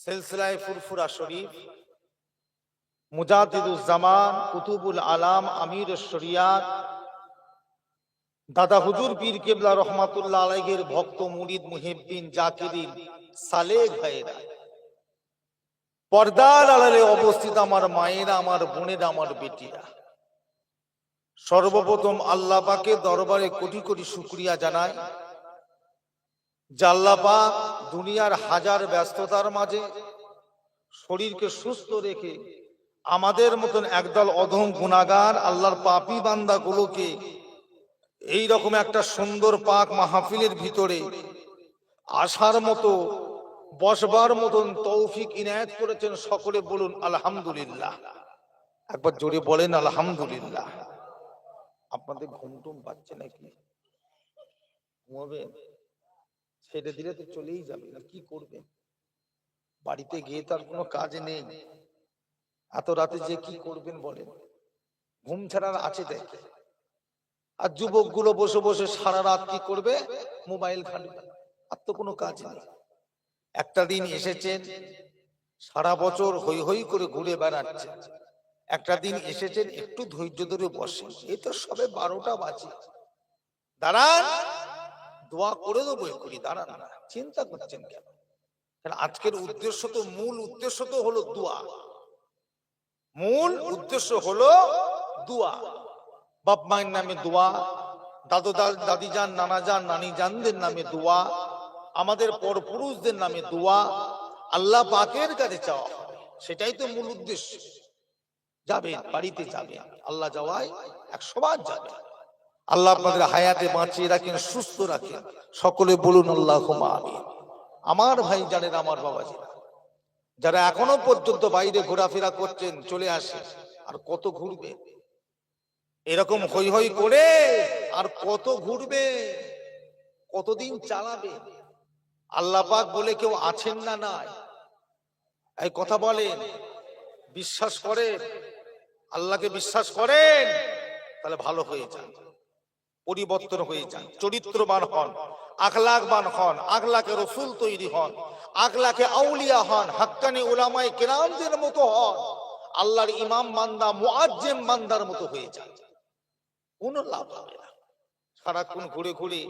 সিলসিলায়ে ফুরফুরা শরীফ, মুজাদ্দিদুজ জামান, কুতুবুল আলাম, আমিরুশ শরিয়াত, দাদা হুজুর পীর কেবলা রহমাতুল্লাহ আলাইহির ভক্ত মুরিদ মুহিব্বিন জাকিরিন সালেহ ভাইরা, পর্দার আড়ালে অবস্থিত আমার মায়েরা, আমার বোনেরা, আমার বেটিরা, সর্বপ্রথম আল্লাহ পাকের দরবারে কোটি কোটি শুকরিয়া জানাই যে আল্লাহ পাক দুনিয়ার হাজার ব্যস্ততার মাঝে শরীরকে সুস্থ রেখে আমাদের মতন একদল অধম গুনাহগার আল্লাহর পাপী বান্দাগুলোকে এই রকম একটা সুন্দর পাক মাহফিলের ভিতরে আসার মতো, বসবার মতন তৌফিক ইনায়েত করেছেন। সকলে বলুন আলহামদুলিল্লাহ। একবার জোরে বলেন আলহামদুলিল্লাহ। আপনাদের ঘুমটুম পাচ্ছে নাকি? ঘুমাবেন? ছেড়ে দিলে তো চলেই যাবে, না কি করবেন? বাড়িতে গিয়ে তার কোনো কাজ নেই, এত রাতে যে কি করবেন বলেন? ঘুম ছাড়ার আছে দেখে। আর যুবকগুলো বসে বসে সারা রাত কি করবে? মোবাইল ঘাঁটবে, আর তো কোনো কাজ নেই। একটা দিন এসেছেন, সারা বছর হই হই করে ঘুরে বেড়াচ্ছে, একটা দিন এসেছেন একটু ধৈর্য ধরে বসে। এই তো সবে 12টা বাজে, দাঁড়ান, দোয়া করে দেবো এক্ষুনি, দাঁড়ান না, চিন্তা করছেন কেন? আজকের উদ্দেশ্য তো, মূল উদ্দেশ্য তো হলো দোয়া। মূল উদ্দেশ্য হলো দোয়া। বাপ মায়ের নামে দোয়া, দাদু দাদি যান, নানা যান, নানি জানদের নামে দোয়া, আমাদের পরপুরুষদের নামে দোয়া, আল্লাহ পাকের কাছে চাওয়া হবে। সেটাই তো মূল উদ্দেশ্য। যাবেন, বাড়িতে যাবেন, আল্লাহ যাওয়ায় 100 বার যাবেন। আল্লাহ আপনাদের হায়াতে বাঁচিয়ে রাখেন, সুস্থ রাখেন। সকলে বলুন আল্লাহুম্মা আমিন। আমার ভাই জানেন, আমার বাবাজিরা, যারা এখনো পর্যন্ত বাইরে ঘোরাফেরা করছেন, চলে আসে। আর কত ঘুরবে এরকম হই হই করে? আর কত ঘুরবে? কতদিন চালাবে? আল্লাহ পাক বলে কেউ আছেন না? নাই? এই কথা বলেন। বিশ্বাস করেন? আল্লাহকে বিশ্বাস করেন? তাহলে ভালো হয়ে যান, পরিবর্তন হয়ে যান, চরিত্রবান হন, আখলাকবান হন, আখলাকে রসুল তৈরি হন, আখলাকে আউলিয়া হন, হাক্কানি উলামায়ে কেরামদের মতো হন, আল্লাহর ইমাম বান্দা, মুআজ্জিম বান্দার মতো হয়ে যান। কোনো লাভ হবে না। সারাক্ষণ ঘুরে ঘুরে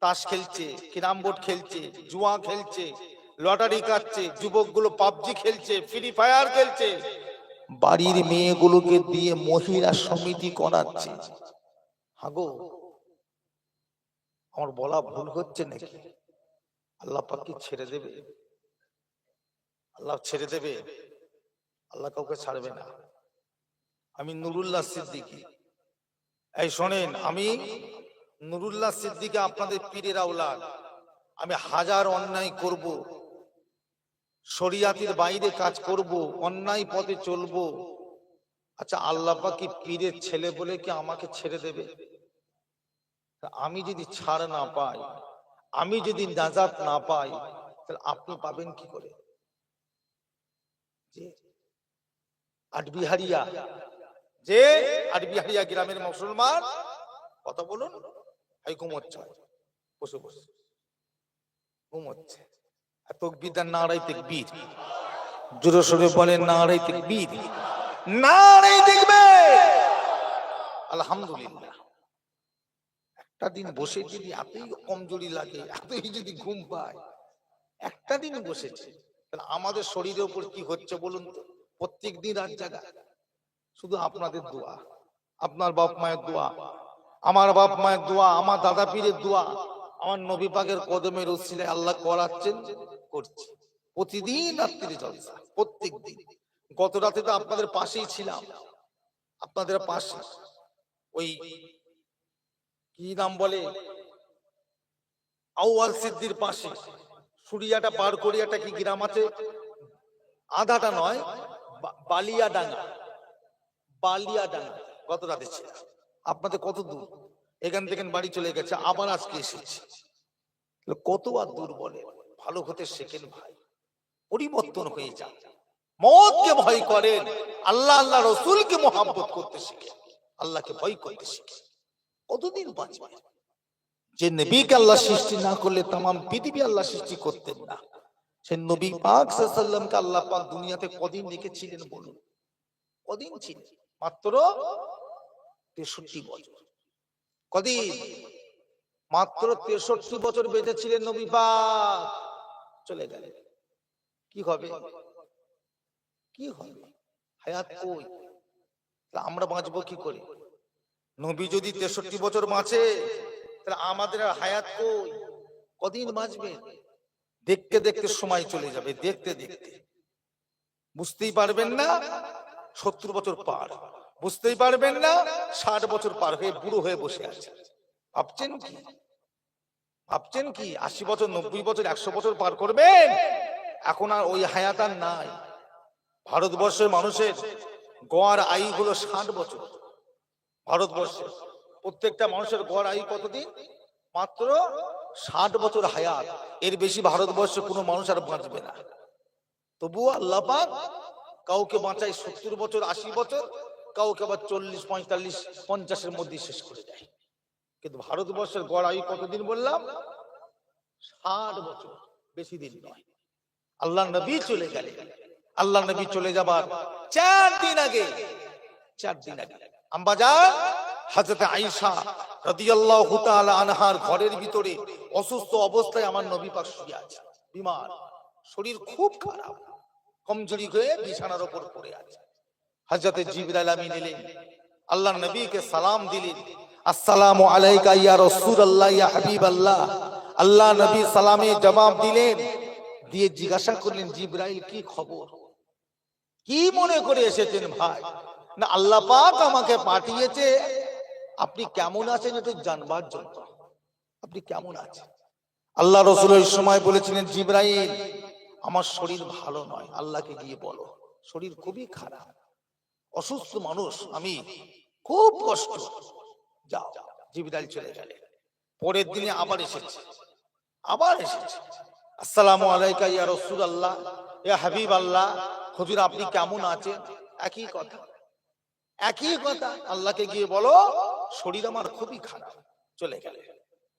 তাস খেলছে, ক্যারাম বোর্ড খেলছে, জুয়া খেলছে, লটারি কাটছে, যুবকগুলো পাবজি খেলছে, ফ্রি ফায়ার খেলছে, বাড়ির মেয়েগুলোকে দিয়ে মহিলা সমিতি করাচ্ছে। হাগো, আমার বলা ভুল হচ্ছে নাকি? আল্লাহ পাক কি ছেড়ে দেবে? আল্লাহ ছেড়ে দেবে? আল্লাহ কাউকে ছাড়বে না। আমি নুরুল্লাহ সিদ্দিকী, এই শোনেন, আমি নুরুল্লাহ সিদ্দিকী, আপনাদের পীরের আওলাদ। আমি হাজার অন্যায় করব, শরিয়াতের বাইরে কাজ করব, অন্যায় পথে চলবো। আচ্ছা, আল্লাহ পাক কি পীরের ছেলে বলে কি আমাকে ছেড়ে দেবে? আমি যদি ছাড় না পাই, আমি যদি নাজাত না পাই, তাহলে আপনি পাবেন কি করে? আটবিহারিয়া, যে আটবিহারিয়া গ্রামের মুসলমান, কথা বলুন, এই ঘুমোচ্ছে, বসে বসে ঘুমোচ্ছে। তাকবীর, নারায়ে তাকবীর, জোরে সোরে বলেন নারায়ে তাকবীর, নারায়ে তাকবীর, আলহামদুলিল্লাহ। একটা দিন বসে যদি এতই কমজোরি লাগে, এতই যদি ঘুম পায়, একটা দিন বসেছে, তাহলে আমাদের শরীরের উপর কি হচ্ছে বলুন তো? প্রত্যেক দিন রাত জাগা। শুধু আপনাদের দোয়া, আপনার বাপ মায়ের দোয়া, আমার বাপ মায়ের দোয়া, আমার দাদা পীরের দোয়া, আমার নবী পাকের কদমের উসিলায় আল্লাহ করাচ্ছেন, করছে। প্রতিদিন রাত্রি জলসা, প্রত্যেক দিন। গত রাতে তো আপনাদের পাশেই ছিলাম, আপনাদের পাশে, ওই কি নাম বলে, আউয়াল সিদ্দির পাশে, সুরিয়াটা পার করিয়াটা কি গ্রাম আছে, আধাটা নয়, বালিয়াডাঙ্গা, বালিয়াডাঙ্গা। গত রাতে ছিল। আপনাদের কত দূর? এখান থেকে বাড়ি চলে গেছে, আবার আজকে এসেছে। কত আর দূর বলে? ভালো হতে শেখেন ভাই, পরিবর্তন হয়ে যান, মওতকে ভয় করেন, আল্লাহ আল্লাহ রসুলকে মহব্বত করতে শিখেন, আল্লাহকে ভয় করতে শিখেন। কতদিন বাঁচবে? যে নবীকে আল্লাহ সৃষ্টি না করলে তামাম পৃথিবী আল্লাহ সৃষ্টি করতেন না। সেই নবী পাক সাল্লাল্লাহু আলাইহি ওয়াসাল্লামকে আল্লাহ পাক দুনিয়াতে কদিন রেখেছিলেন বলুন? কদিন ছিলেন? মাত্র 63 বছর। কদিন? মাত্র 63 বছর বেঁচে ছিলেন নবী পাক, চলে গেলেন। কি হবে? কি হবে? হায়াত কই? আমরা বাঁচবো কি করে? নবী যদি 63 বছর বাঁচে, তাহলে আমাদের আর হায়াত কই? কদিন বাঁচবে? দেখতে দেখতে সময় চলে যাবে, দেখতে দেখতে বুঝতেই পারবেন না 70 বছর পার, বুঝতেই পারবেন না 60 বছর পার হয়ে বুড়ো হয়ে বসে আছে। ভাবছেন কি? ভাবছেন কি 80 বছর, 90 বছর, 100 বছর পার করবেন? এখন আর ওই হায়াত আর নাই। ভারতবর্ষের মানুষের গড় আয়ু হলো 60 বছর। ভারতবর্ষে প্রত্যেকটা মানুষের গড় আয়ু কতদিন? মাত্র 60 বছর হায়াত। এর বেশি ভারতবর্ষে কোনো মানুষ আর বাঁচবে না। তবুও আল্লাহ পাক কাউকে বাঁচায় 70 বছর, 80 বছর, কাউকে আবার 40, 45, 50-এর মধ্যে শেষ করে দেয়। কিন্তু ভারতবর্ষের গড় আয়ু কতদিন বললাম? 60 বছর, বেশি দিন নয়। আল্লাহ নবী চলে গেলেন। আল্লাহ নবী চলে যাবার 4 দিন আগে আম্বাজান হযরত আয়েশা রাদিয়াল্লাহু তাআলা আনহার ঘরের ভিতরে অসুস্থ অবস্থায় আমার নবী পাক শুয়ে আছে, বিমার, শরীর খুব খারাপ, কমজোরি হয়ে বিছানার উপর পড়ে আছে। হযরত জিবরাইল আমিন এলেন, আল্লাহর নবীকে সালাম দিলেন, আসসালামু আলাইকা ইয়া রাসূলুল্লাহ ইয়া হাবিবাল্লাহ। আল্লাহ নবী সালামে জবাব দিলেন, দিয়ে জিজ্ঞাসা করলেন, জিবরাইল কি খবর? কি মনে করে এসেছেন ভাই? না, আল্লাহ পাক আমাকে পাঠিয়েছে আপনি কেমন আছেন একটু জানবার জন্য। আপনি কেমন আছেন? আল্লাহ রাসূল ওই সময় বলেছিলেন, জিবরাইল আমার শরীর ভালো নয়, আল্লাহকে গিয়ে বলো শরীর খুবই খারাপ, অসুস্থ মানুষ আমি, খুব কষ্ট। যাও। জিবরাইল চলে গেলেন। পরের দিনে আবার এসেছে। আসসালামু আলাইকা ইয়া রাসূলুল্লাহ ইয়া হাবিবাল্লাহ, হুজুর আপনি কেমন আছেন? একই কথা। আল্লাহকে গিয়ে বলো শরীর আমার খুবই খারাপ। চলে গেলেন।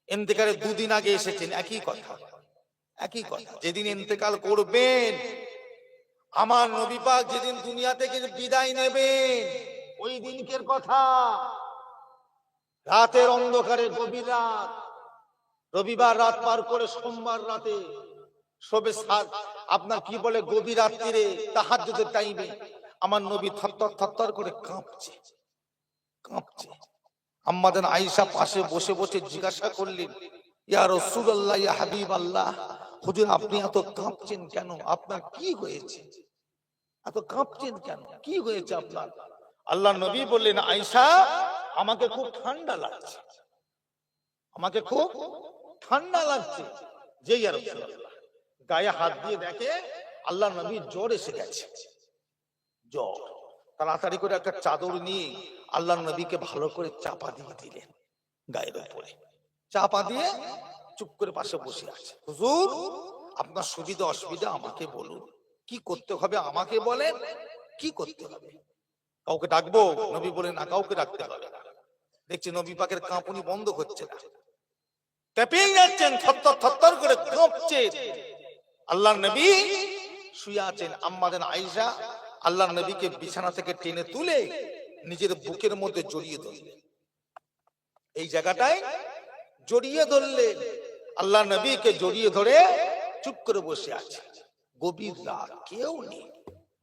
ইন্তেকালের 2 দিন আগে এসেছেন, একই কথা। যেদিন ইন্তেকাল করবেন, আমার নবী পাক যেদিন দুনিয়া থেকে বিদায় নেবেন, ওই দিনকের কথা। রাতের অন্ধকারে, গভীর রাত, রবিবার রাত পার করে সোমবার রাতে সবে আপনার কি বলে গভীর রাত্রিরে তাহাজ্জুদের টাইমে আমার নবী থরথর করে কাঁপছে। আম্মাজান আয়েশা পাশে বসে বসে জিজ্ঞাসা করলেন, ইয়া রাসূলুল্লাহ ইয়া হাবিবাল্লাহ, হুজুর আপনি এত কাঁপছেন কেন? আপনার কি হয়েছে? এত কাঁপছেন কেন? কি হয়েছে আপনার? আল্লাহ নবী বললেন, আয়েশা আমাকে খুব ঠান্ডা লাগছে। যে ইয়া রাসূলুল্লাহ গায়ে হাত দিয়ে দেখে আল্লাহ নবী জ্বর এসে গেছে। জ্বর। তাড়াতাড়ি করে একটা চাদর নিয়ে আল্লাহ নবীকে ভালো করে চাপা দিয়ে দিলেন গায়ের উপরে। চাপা দিয়ে চুপ করে পাশে বসে আছে। হুজুর আপনার সুবিধা অসুবিধা আমাকে বলুন, কি করতে হবে আমাকে বলেন, কি করতে হবে? কাউকে ডাকবো? নবী বলেন না, কাউকে ডাকতে হবে না। দেখছি নবী পাকের কাঁপুনি বন্ধ হচ্ছে না, কেঁপেই যাচ্ছেন, থরথর করে কাঁপছেন। আল্লাহর নবী শুয়ে আছেন। আম্মাজান আয়েশা আল্লাহর নবীকে বিছানা থেকে টেনে তুলে নিজের বুকের মধ্যে জড়িয়ে ধরলেন। এই জায়গাটায় জড়িয়ে ধরলেন। আল্লাহ নবীকে জড়িয়ে ধরে চুপ করে বসে আছে। গভীর রাত, কেউ নেই।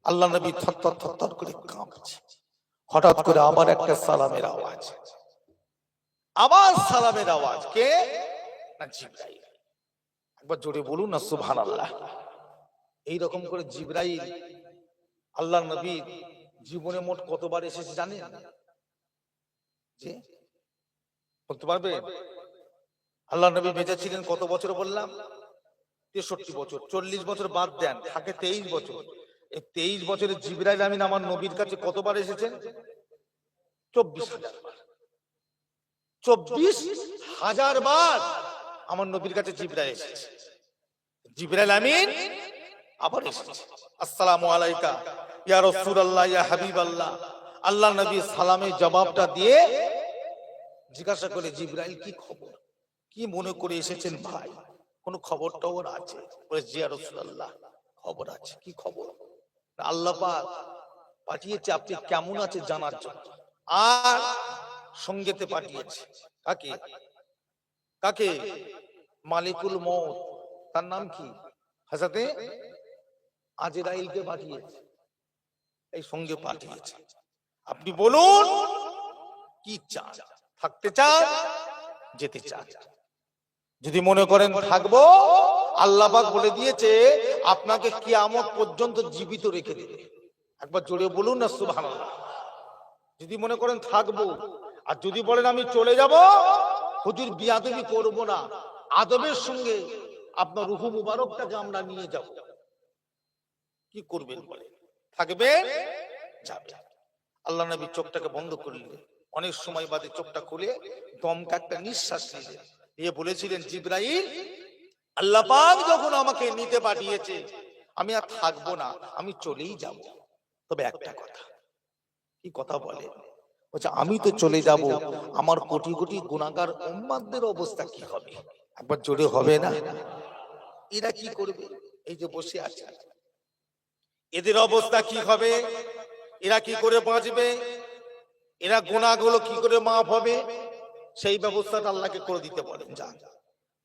আল্লাহ নবী থরথর করে কাঁপছে। হঠাৎ করে আবার একটা সালামের আওয়াজ। কে? না, জিবরাইল। একবার জোরে বলুন না সুবহানাল্লাহ। এইরকম করে জিবরাইল আল্লাহর নবী জীবনে মোট কতবার এসেছে জানেন? বলতে পারবে? আল্লাহর নবী বেঁচে ছিলেন কত বছর বললাম? 63 বছর। 40 বছর বাদ দেন, থাকে 23 বছর। এই 23 বছরে জিবরাইল আমিন আমার নবীর কাছে কতবার এসেছেন? 24,000 বার। 24,000 বার আমার নবীর কাছে জিবরাইল এসেছে। জিবরাইল আমিন আবার এসেছে। আসসালামু আলাইকা ইয়া রাসূলুল্লাহ ইয়া হাবিবাল্লাহ। আল্লাহ নবী সালামের জবাবটা দিয়ে জিজ্ঞাসা করে, জিবরাইল কি খবর, কি মনে করে এসেছেন ভাই? কোন খবর টবর আছে? বলে জি ইয়া রাসূলুল্লাহ, খবর আছে। কি খবর? আল্লাহ পাক পাঠিয়েছে আপনি কেমন আছে জানার জন্য, আর সঙ্গেতে পাঠিয়েছে কাকে? কাকে? মালিকুল মউত, তার নাম কি? হযরতে আজরাইলকে পাঠিয়েছে, এই সঙ্গে পাঠিয়েছে। আপনি বলুন কি চান? থাকতে চান, যেতে চান? যদি মনে করেন থাকবো, আল্লাহ পাক বলে দিয়েছে আপনাকে কিয়ামত পর্যন্ত জীবিত রেখে দেবে। একবার জোরে বলুন না সুবহানাল্লাহ। যদি মনে করেন থাকবো, আর যদি বলেন আমি চলে যাব, হুজুর বিয়াদবি করব না, আদবের সঙ্গে আপনার রূহ মুবারকটাকে আমরা নিয়ে যাব, কি করবেন বলেন? থাকবেন, যাবেন। আল্লাহ নবী চোখটাকে বন্ধ করলেন, অনেক সময় বাদে চোখটা খুলে দমকা একটা নিঃশ্বাস নিলেন, দিয়ে বলেছিলেন জিবরাইল, আল্লাহ পাক যখন আমাকে নিতে পাঠিয়েছে আমি আর থাকবো না, আমি চলেই যাব। তবে একটা কথা। কি কথা বলে? বলছে আমি তো চলে যাব, আমার কোটি কোটি গুনাহগার উম্মতদের অবস্থা কি হবে? একবার জোরে হবে না? এরা কি করবে? এই যে বসে আছে, এদের অবস্থা কি হবে? এরা কি করে বাঁচবে? এরা গুনাহগুলো কি করে মাফ হবে? সেই ব্যবস্থাটা আল্লাহকে করে দিতে বলেন। যান।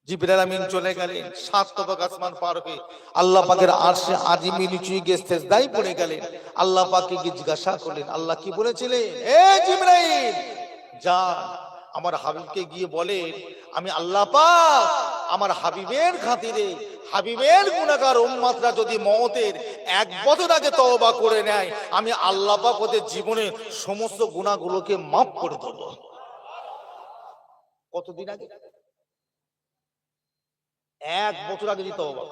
জিবরাইল আমিন চলে গেলেন, 7 তবক আসমান পার হয়ে আল্লাহ পাকের আরশে আজিমে নিচে গিয়ে সিজদায় পড়ে গেলেন। আল্লাহ পাককে কি জিজ্ঞাসা করলেন? আল্লাহ কি বলেছিলেন? এ জিবরাইল, যান আমার হাবিবকে গিয়ে বলেন আমি আল্লাহ পাক আমার হাবিবের খাতিরে, হাবিবের গুনাহগার উম্মতরা যদি মওতের 1 বছর আগে তওবা করে নেয়, আমি আল্লাহ পাক ওদের জীবনের সমস্ত গুনাহগুলোকে মাফ করে দেব। কতদিন আগে? 1 বছর আগে দিতে হবে।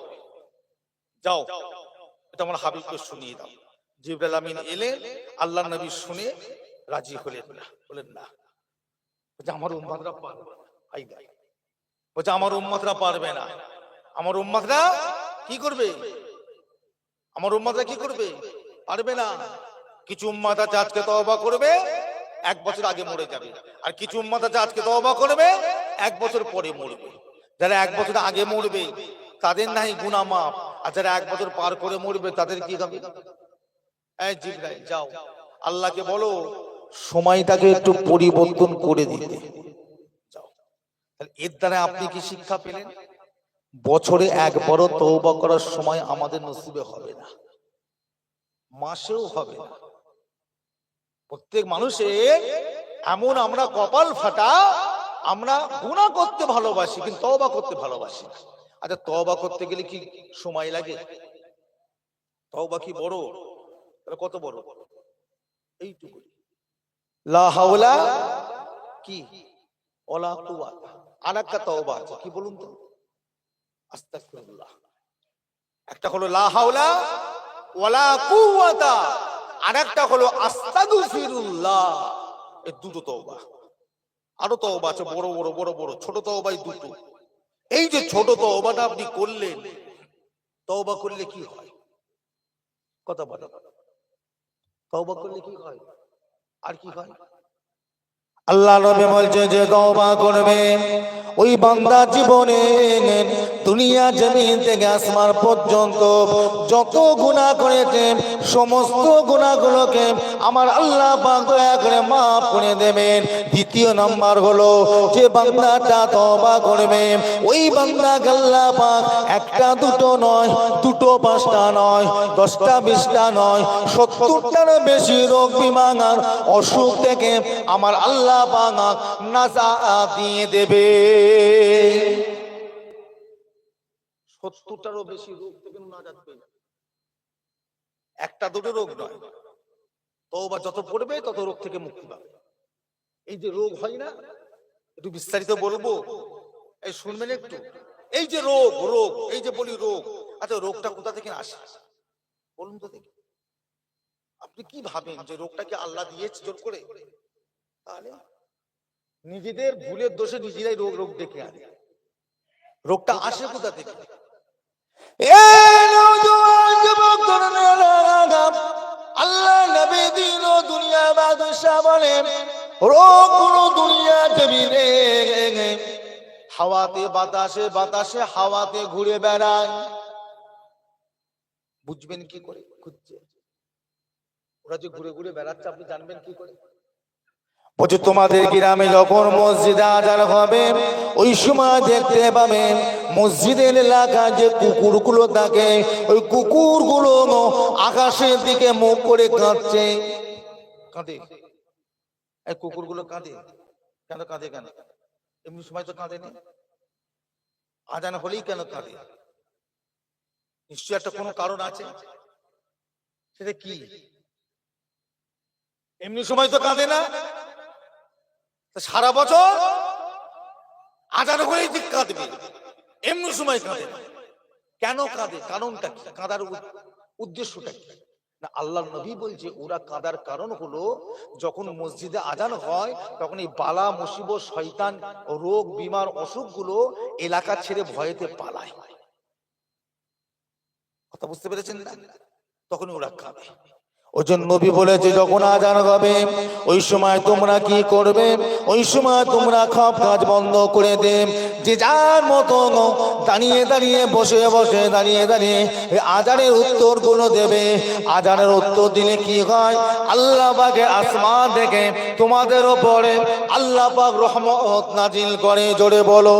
যাও, এটা আমার হাবিবকে শুনিয়ে দাও। জিবরাইল আমিন এলেন, আল্লাহর নবী শুনে রাজি হলেন না, বলেন না। বলছে আমার উম্মতরা পারবে না। বলছে আমার উম্মতরা পারবে না। আমার উম্মতরা কি করবে? আমার উম্মতরা কি করবে? পারবে না। কিছু উম্মত আছে আজকে তওবা করবে, 1 বছর আগে মরে যাবে। আর কিছু উম্মত আছে আজকে তওবা করবে, 1 বছর পরে মরবে। যারা 1 বছর আগে মরবে তাদের নাই গুনাহ মাফ, আর যারা 1 বছর পার করে মরবে তাদের কি হবে? এই জিবরাইল যাও, আল্লাহকে বলো সময়টাকে একটু পরিবর্তন করে দিতে। যাও। তাহলে এর দ্বারা আপনি কি শিক্ষা পেলেন? বছরে 1 বার তওবা করার সময় আমাদের নসিবে হবে না, মাসেও হবে না। প্রত্যেক মানুষের এমন আমরা কপাল ফাটা, আমরা গুনাহ করতে ভালোবাসি কিন্তু তওবা করতে ভালোবাসি না। আচ্ছা তওবা করতে গেলে কি সময় লাগে? তওবা কি বড়? কত বড়? এইটুকু। লা হাওলা কি ওয়ালা কুওয়াতা। আরেকটা তওবা আছে, কি বলুন তো? আস্তাগফিরুল্লাহ। একটা হলো লা হাওলা ওয়ালা কুওয়াতা, আরেকটা হলো আস্তাগফিরুল্লাহ। এই দুটো তওবা। আরো তওবা আছে বড় বড় বড় বড়, ছোট তওবাই দুটো। এই যে ছোট তওবাটা আপনি করলেন, তওবা করলে কি হয়? কথা বলে, তওবা করলে কি হয়? আর কি হয়? আল্লাহ নবী বলছে যে তওবা করবে ওই বান্দা জীবনে দুনিয়া জমিন থেকে আসমান পর্যন্ত যত গুনাহ করেছে সমস্ত গুনাহগুলোকে আমার আল্লাহ পাক দয়া করে maaf করে দেবেন। দ্বিতীয় নাম্বার হলো যে বান্দাটা তওবা করবে ওই বান্দাকে আল্লাহ পাক একটা দুটো নয়, দুটো পাঁচটা নয়, 10টা 20টা নয়, 70টার বেশি রোগ বিমার অসুখ থেকে আমার আল্লাহ পাক নাজাত দিয়ে দেবে। 70টারও বেশি রোগ থেকে নাজাত পেয়ে, একটা দুটো রোগ নয়। তওবা যত পড়বে তত রোগ থেকে মুক্তি পাবে। এই যে রোগ হয় না, একটু বিস্তারিত বলবো, এই শুনবেন একটু। এই যে রোগ, রোগ এই যে বলি রোগ, আচ্ছা রোগটা কোথা থেকে আসে বলুন তো দেখি? আপনি কি ভাবেন যে রোগটা কি আল্লাহ দিয়েছে জোর করে? তাহলে নিজেদের ভুলের দোষে নিজেরাই রোগ রোগ ডেকে আনে। রোগটা আসে কোথা থেকে? আল্লাহ নবী দিন দুনিয়া বাদশা বলেন রোগ কোন দুনিয়া জমিনে হাওয়াতে বাতাসে বাতাসে হাওয়াতে ঘুরে বেড়ায়। বুঝবেন কি করে? ঘুরছে, ওরা যে ঘুরে ঘুরে বেড়াচ্ছে আপনি জানবেন কি করে? বলছে তোমাদের গ্রামে যখন মসজিদে আজান হবে ওই সময় দেখতে পাবেন মসজিদের এলাকায় যে কুকুরগুলো থাকে ওই কুকুরগুলো আকাশের দিকে মুখ করে কাঁদছে। কাঁদে, এই কুকুরগুলো কাঁদে কেন? কাঁদে কেন? এমনি সময় তো কাঁদে না, আজান হলেই কেন কাঁদে? নিশ্চয় একটা কোনো কারণ আছে, সেটা কি? এমনি সময় তো কাঁদে না, সারা বছর আজান হলেই ঠিক কাঁদবে, এমনি সময় কাঁদে না। কেন কাঁদে? কারণটা কি? কাঁদার উদ্দেশ্যটা কি? না, আল্লাহর নবী বলছে ওরা কাঁদার কারণ হলো যখন মসজিদে আজান হয় তখন এই বালা মুসিবত শয়তান রোগ বিমার অসুখগুলো এলাকা ছেড়ে ভয়েতে পালায়। কথা বুঝতে পেরেছেন না? তখন ওরা কাঁদে। ওই জন্য নবী বলেছে যখন আজান হবে ওই সময় তোমরা কি করবে? ওই সময় তোমরা সব কাজ বন্ধ করে দে, যে যার মতো দাঁড়িয়ে দাঁড়িয়ে বসে বসে দাঁড়িয়ে দাঁড়িয়ে আজানের উত্তর গুলো দেবে। আজানের উত্তর দিলে কি হয়? আল্লাহ পাকের আসমান থেকে তোমাদের উপরে আল্লাহ পাক রহমত নাজিল করে। জোরে বলো,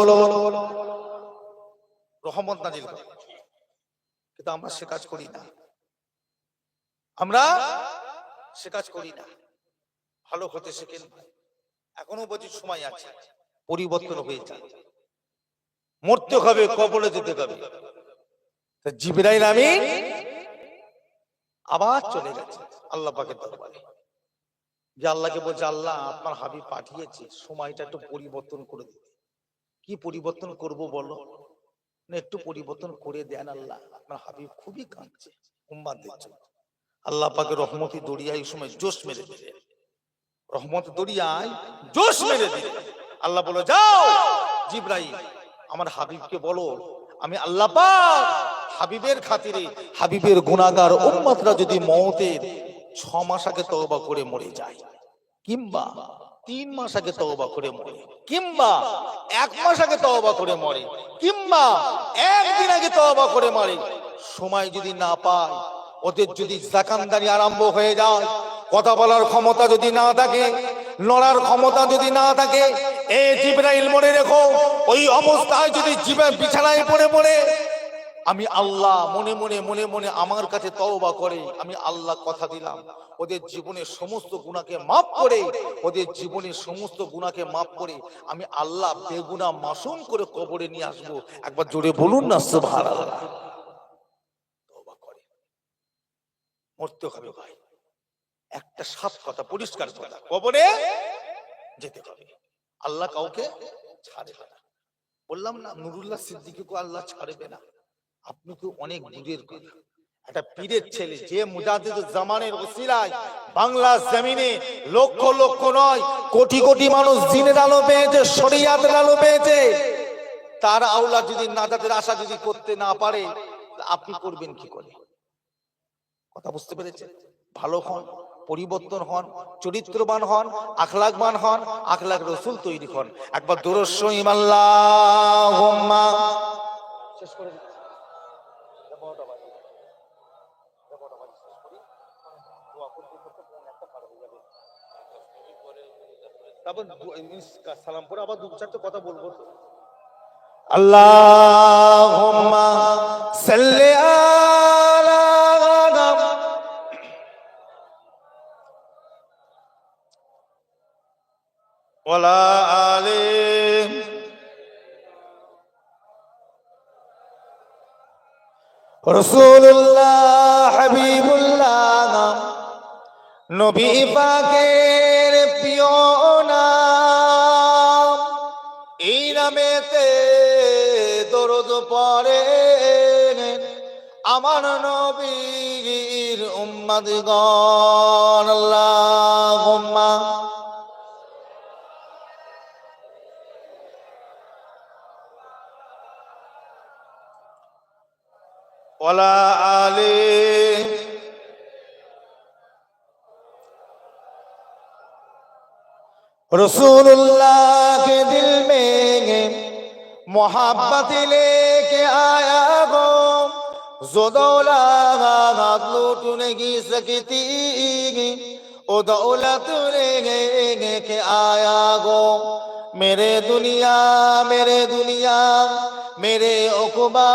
রহমত নাজিল করে। কিন্তু আমরা সে কাজ করি না, আমরা সে কাজ করি না। ভালো হতে শেখেন, এখনো বলছি সময় আছে, পরিবর্তন হয়ে যায়। মরতে হবে, কবরে যেতে হবে। জিবরাইল আমিন আবার চলে গেছে আল্লাহ পাকের দরবারে, যে আল্লাহকে বলছে আল্লাহ আপনার হাবিব পাঠিয়েছে, সময়টা একটু পরিবর্তন করে দিতে। কি পরিবর্তন করব বলো? না একটু পরিবর্তন করে দেন আল্লাহ, আপনার হাবিব খুবই কাঁদছে উম্মাদের জন্য। আল্লাহ পাকের রহমতি দরিয়ায় এই সময় জোশ মেরে দিলে, রহমত দরিয়ায় জোশ মেরে দিলে। আল্লাহ বলো যাও জিবরাইল আমার হাবিবকে বলো আমি আল্লাহ পাক হাবিবের খাতিরে হাবিবের গুনাহগার উম্মতরা যদি মওতের 6 মাস আগে তওবা করে মরে যায়, কিংবা 3 মাস আগে তওবা করে মরে, কিংবা 1 মাস আগে তওবা করে মরে, কিংবা 1 দিন আগে তওবা করে মরে, সময় যদি না পায়, ওদের যদি জাকানদারি আরম্ভ হয়ে যায়, কথা বলার ক্ষমতা যদি না থাকে, লড়ার ক্ষমতা যদি না থাকে, এ জিবরাইল মনে রেখো ওই অবস্থায় যদি বিছানায় পড়ে পড়ে আমি আল্লাহ মনে মনে মনে মনে আমার কাছে তওবা করে, আমি আল্লাহ কথা দিলাম ওদের জীবনের সমস্ত গুনাহকে মাফ করে, ওদের জীবনের সমস্ত গুনাহকে মাফ করে আমি আল্লাহ বেগুনাহ মাসুম করে কবরে নিয়ে আসবো। একবার জোরে বলুন না সুবহানাল্লাহ। তওবা করে মরতে হবে ভাই, একটা সাফ কথা, পরিষ্কার কথা, কবরে যেতে হবে। আল্লাহ কাউকে ছাড়বে না। বললাম না নুরুল্লাহ সিদ্দিকীকে আল্লাহ ছাড়বে না। আপনি তো অনেক দূরের কথা, একটা পীরের ছেলে যে মুজাদ্দিদুজ জামানের ওসিলায় বাংলা জমিনে লক্ষ লক্ষ নয় কোটি কোটি মানুষ দ্বীনের আলো পেয়েছে, শরিয়াতের আলো পেয়েছে, তার আওলাদ যদি নাজাতের আশা যদি করতে না পারে আপনি করবেন কি করে? কথা বুঝতে পেরেছেন? ভালো হন, পরিবর্তন হন, চরিত্রবান হন, আখলাকবান হন, আখলাক রাসূল তৈরি হন। একবার দুরূদ শরীফ আল্লাহুম্মা শেষ করে দিচ্ছি। সালাম পরে আবার 2-4টা কথা বলবো। আল্লাহুম্মা সাল্লি আলা ওয়ালা আলি রাসূলুল্লাহ হাবিবুল্লাহ নবী পাকের প্রিয় নাম, এই নামেতে দরুদ পড়ে আমার নবীর উম্মতগণ। আল্লাহুম্মা ওয়ালা আলি रसूलुल्लाह के दिल में मोहब्बत लेके आया हो जो दौलत लूट नहीं सकती ओ दौलत लेके आया हो मेरे दुनिया मेरे उक़बा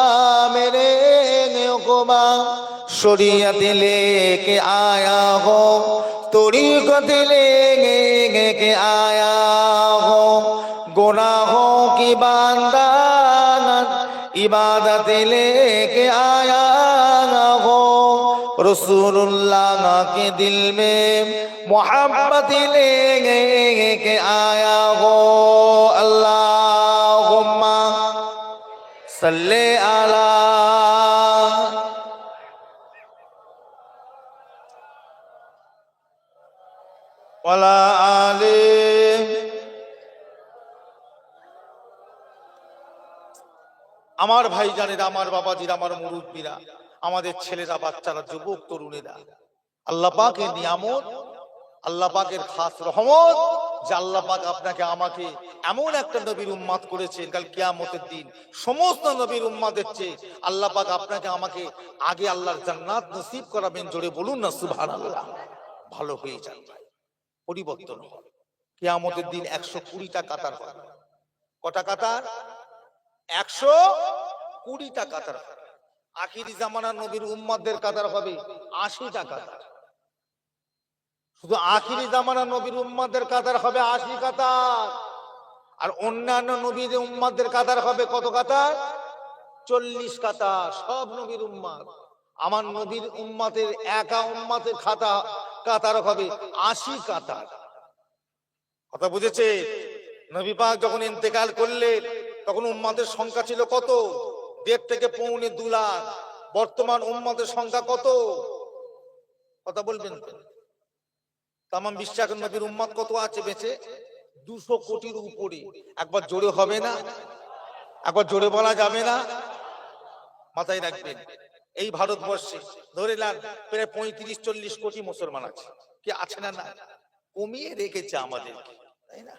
शरीयत लेके आया हो तरीक़त लेके आया हो गुनाहों की बांदान इबादत लेके आया हो रसूलुल्लाह के दिल में मोहब्बत लेके आया हो अल्लाहुम्मा सल्ले अला वाला आले। আমার ভাইজানেরা, আমার বাবাজিরা, আমার মুরব্বীরা, আমাদের ছেলেরা, বাচ্চারা, যুবক তরুণেরা, আল্লাহ পাকের নিয়ামত, আল্লাহ পাকের খাস রহমত যে আল্লাহ পাক আপনাকে আমাকে এমন একটা নবীর উম্মত করেছেন কাল কিয়ামতের দিন সমস্ত নবীর উম্মতের চেয়ে আল্লাহ পাক আপনাকে আমাকে আগে আল্লাহর জান্নাত নসিব করাবেন। জোরে বলুন না সুবহানাল্লাহ। ভালো হয়ে যান, পরিবর্তন হবে। কিয়ামতের দিন 120টা কাতার হবে। কটা কাতার? 120টা কাতার। আখিরি জামানার নবীর উম্মতদের কাতার হবে 80টা কাতার। শুধু আখিরি জামানার নবীর উম্মতদের কাতার হবে 80 কাতার, আর অন্যান্য নবীর উম্মতদের কাতার হবে কত কাতার? 40 কাতার। সব নবীর উম্মত, আমার নবীর উম্মতের একা উম্মতের কাতার হবে 80 কাতার। কথা বুঝেছে? নবী পাক যখন ইন্তেকাল করলেন তখন উম্মতের সংখ্যা ছিল কত? 1.5 থেকে 2.25 লাখ। বর্তমান উম্মতের সংখ্যা কত? কথা বলবেন তো? তামাম বিশ্বের নবীর উম্মত কত আছে বেঁচে? 200 কোটির উপরে। একবার জোরে হবে না? একবার জোরে বলা যাবে না? মাথায় রাখবেন, এই ভারতবর্ষে ধরে নেন প্রায় 35-40 কোটি মুসলমান আছে। কি আছে না? না, কমিয়ে রেখেছে আমাদের, তাই না?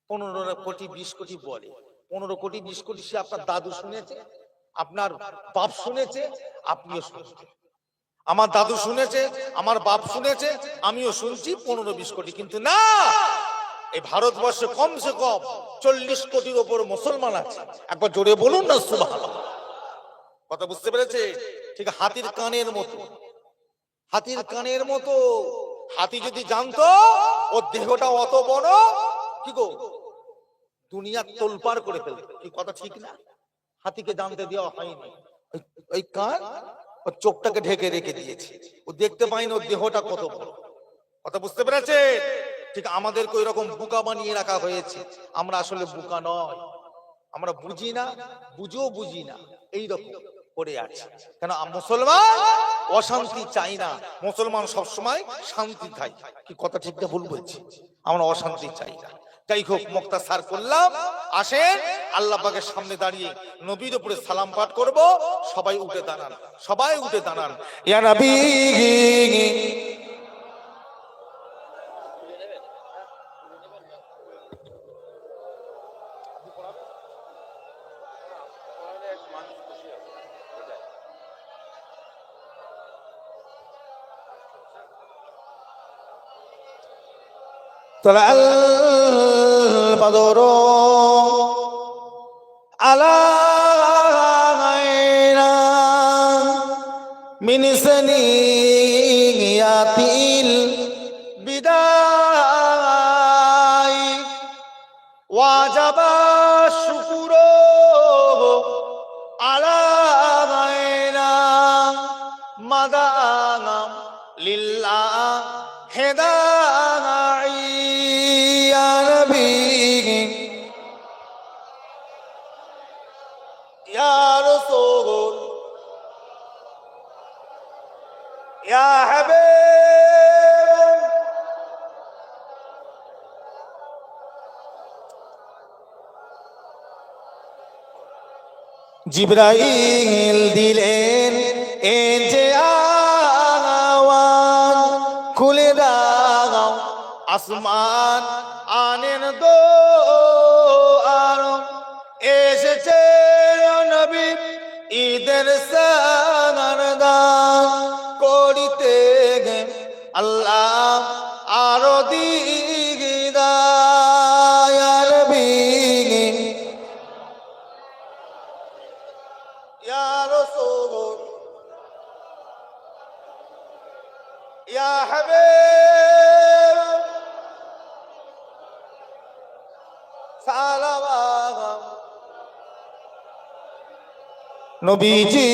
15 কোটি 20 কোটি বলে। 15 কোটি 20 কোটি সে আপনার দাদু শুনেছে, আপনার বাপ শুনেছে, আপনিও শুনেছেন। আমার দাদু শুনেছে, আমার বাপ শুনেছে, আমিও শুনছি 15-20 কোটি। কিন্তু না, এই ভারতবর্ষে কমসে কম 40 কোটির ওপর মুসলমান আছে। একবার জোরে বলুন না সুবহানাল্লাহ। কথা বুঝতে পেরেছে? ঠিক হাতির কানের মতো, হাতির কানের মতো। হাতি যদি জানতো ওর দেহটা অত বড়, কি গো, দুনিয়া তোলপাড় করে ফেলতো। এই কথা ঠিক না? হাতিকে জানতে দেওয়া হয়নি। ওই কান ওর চোখটাকে ঢেকে রেখে দিয়েছে, ও দেখতে পায়নি ওর দেহটা কত বড়। কথা বুঝতে পেরেছে? ঠিক আমাদেরকে ওই রকম বোকা বানিয়ে রাখা হয়েছে। আমরা আসলে বোকা নয়, আমরা বুঝি না, বুঝেও বুঝি না, এইরকম করে আছে। কেন? মুসলমান অশান্তি চাই না, মুসলমান সবসময় শান্তি চাই। কি কথা ঠিক না ভুল বলছি? আমরা অশান্তি চাই না। যাই হোক, মুক্তাসার করলাম। আসেন আল্লাহ পাকের সামনে দাঁড়িয়ে নবীর উপরে সালাম পাঠ করব। সবাই উঠে দাঁড়ান, সবাই উঠে দাঁড়ান। ইয়া নবী طلع البدر علينا من ثنيات البداء وجب الشكر علينا مدى لله هداي يا نبي يا رسول يا حبيب জিবরাইল দিলেন এই যে আওয়াজ, খুলে দাও আসমান আনেন দো আর এসেছে দিনের সাগারদান করিতে গে আল্লাহ আরো দিগিদায়াল বিগে ইয়া রাসূল ইয়া হাবিব সালাম নবীজি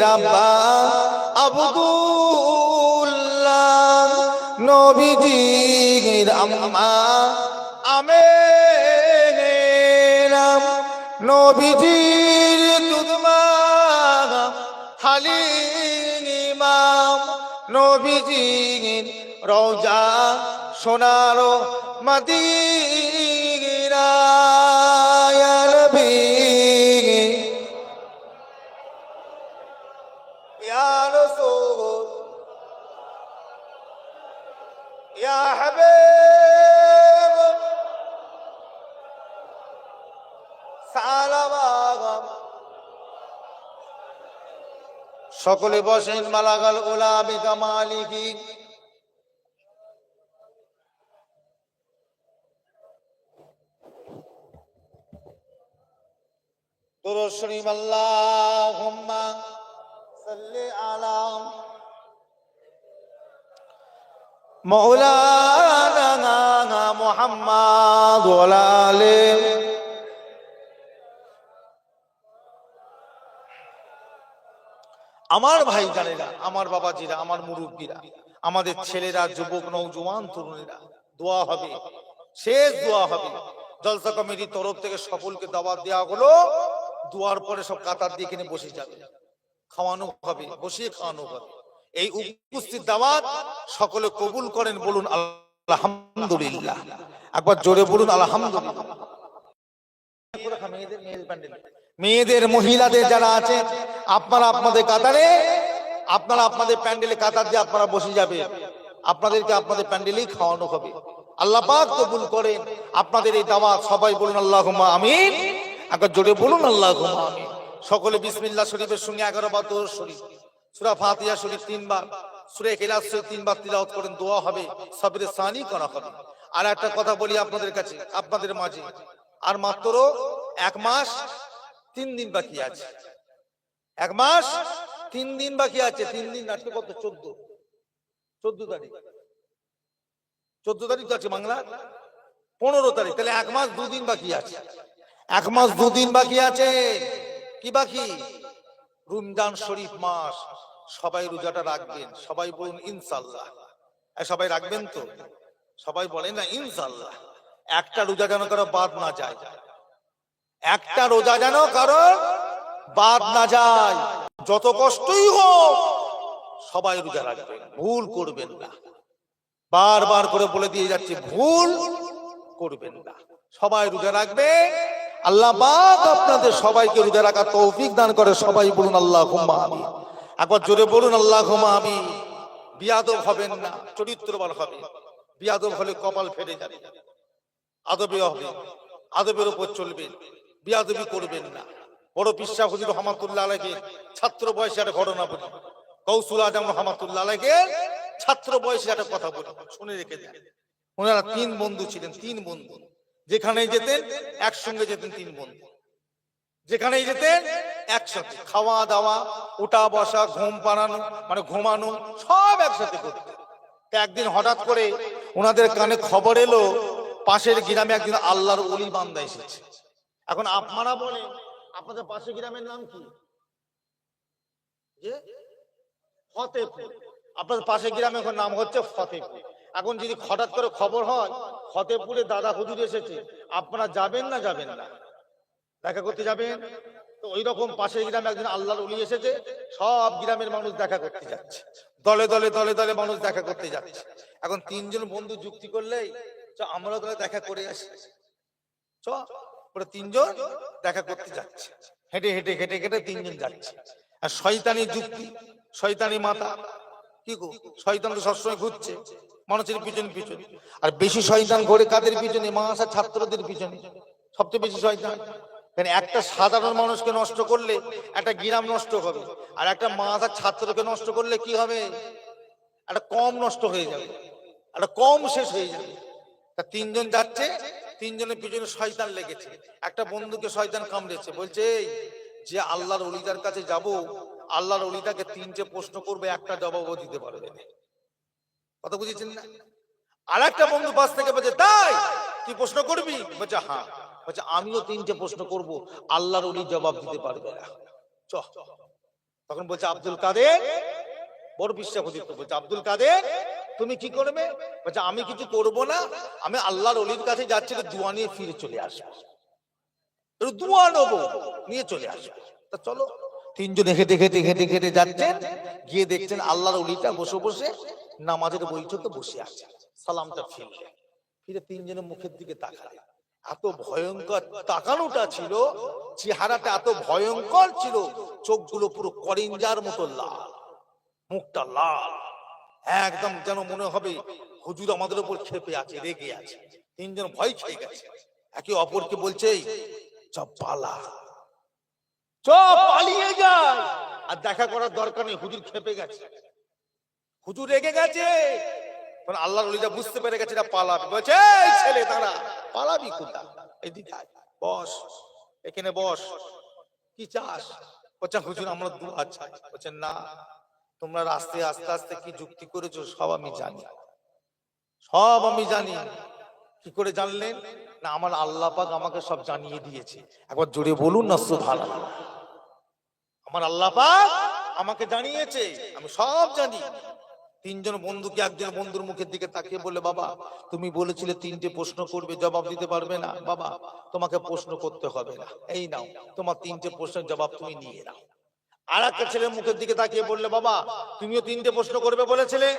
রাব্বা আব্দুল্লাহ নবীজির আম্মা আমেনা নবীজির দুধমা হালিমা নবীজির রওজা সোনার মদিনা ইয়া নবী ইয়া রাসূল ইয়া হাবিব সালাম সকলে বসেন মালাগাল উলা বিকামালিহি দুরূদ শরীফ আল্লাহুম্মা সাল্লি আলা মাওলানা মুহাম্মাদ ওয়া আলা আলিহি আমার ভাই জানেরা, আমার বাবাজিরা, আমার মুরব্বীরা, আমাদের ছেলেরা, যুবক নওজোয়ান তরুণীরা, দোয়া হবে, শেষ দোয়া হবে। জলসা কমিটির তরফ থেকে সকলকে দাওয়াত দেওয়া হলো। দোয়ার পরে সব কাতার দিয়ে এখানে বসে যাবে, খাওয়ানো হবে, বসিয়ে খাওয়ানো হবে। এই উপস্থিত দাওয়াত সকলে কবুল করেন, বলুন আলহামদুলিল্লাহ। একবার জোরে বলুন আলহামদুলিল্লাহ। মেয়েদের মহিলাদের যারা আছেন আপনারা আপনাদের কাতারে, আপনারা আপনাদের প্যান্ডেলে কাতার দিয়ে আপনারা বসে যাবেন। আপনাদেরকে আপনাদের প্যান্ডেলেই খাওয়ানো হবে। আল্লাহ পাক কবুল করেন আপনাদের এই দাওয়াত। সবাই বলুন আল্লাহুম্মা আমিন। একবার জোরে বলুন আল্লাহুম্মা আমিন। সকলে বিসমিল্লাহ শরীফের সঙ্গে 11 বার দরুদ শরীফ, সূরা ফাতিহা শরীফ 3 বার, সূরা ইখলাস শরীফ 3 বার তিলাওয়াত করেন। দোয়া হবে, সবরে সানি করা হবে। আর একটা কথা বলি আপনাদের কাছে, আপনাদের মাঝে, আর মাত্র 1 মাস 3 দিন বাকি আছে। 1 মাস 3 দিন বাকি আছে। 3 দিন আজকে কত? 14 তারিখ। 14 তারিখ তো আছে বাংলা, 15 তারিখ। তাহলে 1 মাস 2 দিন বাকি আছে। 1 মাস 2 দিন বাকি আছে। কি বাকি? রমজান শরীফ মাস। সবাই রোজাটা রাখবেন। সবাই বলুন ইনশাআল্লাহ। সবাই রাখবেন তো? সবাই বলেন না ইনশাআল্লাহ। একটা রোজা যেন কারো বাদ না যায়, একটা রোজা যেন কারো বাদ না যায়। যত কষ্টই হোক সবাই রোজা রাখবেন, ভুল করবেন না। বারবার করে বলে দিয়ে যাচ্ছি, ভুল করবেন না। সবাই রোজা রাখবে। আল্লাহ পাক আপনাদের সবাইকে রোজা রাখার তৌফিক দান করে। সবাই বলুন আল্লাহুম্মা আমিন। একবার জোরে বলুন আল্লাহুম্মা আমিন। বিয়াদব হবেন না, চরিত্রবান হবে। বিয়াদব হলে কপাল ফেটে যাবে। আদবে হবে, আদবের উপর চলবেন, বিয়াদবি করবেন না। বড় পিসা হুজুর রহমাতুল্লাহ আলাইহি ছাত্র বয়সে একটা ঘটনা বলি। গৌসুল আজম রহমাতুল্লাহ আলাইহি ছাত্র বয়সে একটা কথা বলি, শুনে রেখে দেন। ওনারা 3 বন্ধু ছিলেন। 3 বন্ধু যেখানেই যেতেন একসঙ্গে যেতেন। 3 বন্ধু যেখানেই যেতেন একসাথে, খাওয়া দাওয়া, উঠা বসা, ঘুম পাড়ানো, মানে ঘুমানো, সব একসাথে করতেন। একদিন হঠাৎ করে ওনাদের কানে খবর এলো পাশের গ্রামে একদিন আল্লাহর ওলি বান্দা এসেছে। এখন আপনারা বলেন আপনাদের পাশের গ্রামের নাম কি? ফতেপুর। আপনাদের পাশের গ্রামের নাম হচ্ছে ফতেপুর। এখন যদি হঠাৎ করে খবর হয় ফতেপুরে দাদা হুজুর এসেছে, আপনারা যাবেন না যাবেন না? দেখা করতে যাবেন। তো ওই রকম পাশের গ্রামে একদিন আল্লাহর ওলি এসেছে, সব গ্রামের মানুষ দেখা করতে যাচ্ছে, দলে দলে দলে দলে মানুষ দেখা করতে যাচ্ছে। এখন 3 জন বন্ধু যুক্তি করলেই আমরা তাহলে দেখা করে আসি। চ 3 জন দেখা করতে যাচ্ছে, হেঁটে হেঁটে হেঁটে হেঁটে 3 জন যাচ্ছে। আর শয়তানি যুক্তি, শয়তানি মাথা, কি গো, শয়তান তো সবসময় ঘুরছে মানুষের পিছনে পিছনে। আর বেশি শয়তান ঘোরে কাদের পিছনে? মাদ্রাসা ছাত্রদের পিছনে সবচেয়ে বেশি শয়তান। কারণ একটা সাধারণ মানুষকে নষ্ট করলে একটা গ্রাম নষ্ট হবে, আর একটা মাদ্রাসার ছাত্রকে নষ্ট করলে কি হবে? একটা কম নষ্ট হয়ে যাবে, একটা কম শেষ হয়ে যাবে। তা তিনজন যাচ্ছে, তিনজনের পিছনে শয়তান লেগেছে। একটা বন্ধুকে শয়তান কামড়েছে, বলছে এই যে আল্লাহর ওলিদার কাছে যাব, আল্লাহর ওলিদাকে তিনটে প্রশ্ন করবে, একটা জবাবও দিতে পারবে না। কথা বুঝেছেন না? আর একটা বন্ধু পাশ থেকে বলছে তাই কি প্রশ্ন করবি? বলছে হ্যাঁ। বলছে আমিও তিনটে প্রশ্ন করব, আল্লাহর ওলি জবাব দিতে পারবে না। চ। তখন বলছে আব্দুল কাদের, বড় বিশ্বাস হতো, বলছে আব্দুল কাদের তুমি কি করবে? বলছে আমি কিছু করব না, আমি আল্লাহর ওলির কাছে যাচ্ছি, দোয়া নিয়ে ফিরে চলে আসবো, একটু দোয়া নেবো, নিয়ে চলে আসবো। তা চলো। তিনজনে হেঁটে হেঁটে হেঁটে হেঁটে যাচ্ছেন, গিয়ে দেখছেন আল্লাহর ওলিটা বসে বসে নামাজের বৈঠকে বসে আছে। সালামটা ফিরলেন, ফিরে তিনজনের মুখের দিকে তাকালেন। এত ভয়ঙ্কর তাকানোটা ছিল, চেহারাটা এত ভয়ঙ্কর ছিল, চোখগুলো পুরো করিঞ্জার মতো লাল, মুখটা লাল, একদম যেন মনে হবে হুজুর আমাদের উপর ক্ষেপে আছে, রেগে আছে। তিনজন ভয় খেয়ে গেছে, একে অপরকে বলছে চপ পালা, চপ পালিয়ে যায়, আর দেখা করার দরকার নেই, হুজুর ক্ষেপে গেছে, হুজুর রেগে গেছে। আল্লাহর ওলিরা বুঝতে পেরে গেছে না পালাবি। বলছে এই ছেলে দাঁড়া, পালাবি কোথা? এদিকে আয়, বস, এখানে বস, কি চাস? বলছে হুজুর আমরা দুয়া চাই। বলছেন না, তোমরা আস্তে আস্তে আস্তে কি যুক্তি করেছো সব আমি জানি, সব আমি জানি। কি করে জানলেন? না আমার আল্লাহ পাক আমাকে সব জানিয়ে দিয়েছে। একবার জোরে বলুন না সুবহানাল্লাহ। আমার আল্লাহ পাক আমাকে জানিয়েছে, আমি সব জানি। তিনজন বন্ধুকে একজন বন্ধুর মুখের দিকে তাকিয়ে বলে বাবা তুমি বলেছিলে তিনটে প্রশ্ন করবে, জবাব দিতে পারবে না, বাবা তোমাকে প্রশ্ন করতে হবে না, এই নাও তোমার তিনটে প্রশ্নের জবাব তুমি নিয়ে নাও। আর একটা ছেলের মুখের দিকে তাকিয়ে বললে বাবা তুমিও তিনটে প্রশ্ন করবে বলেছিলে,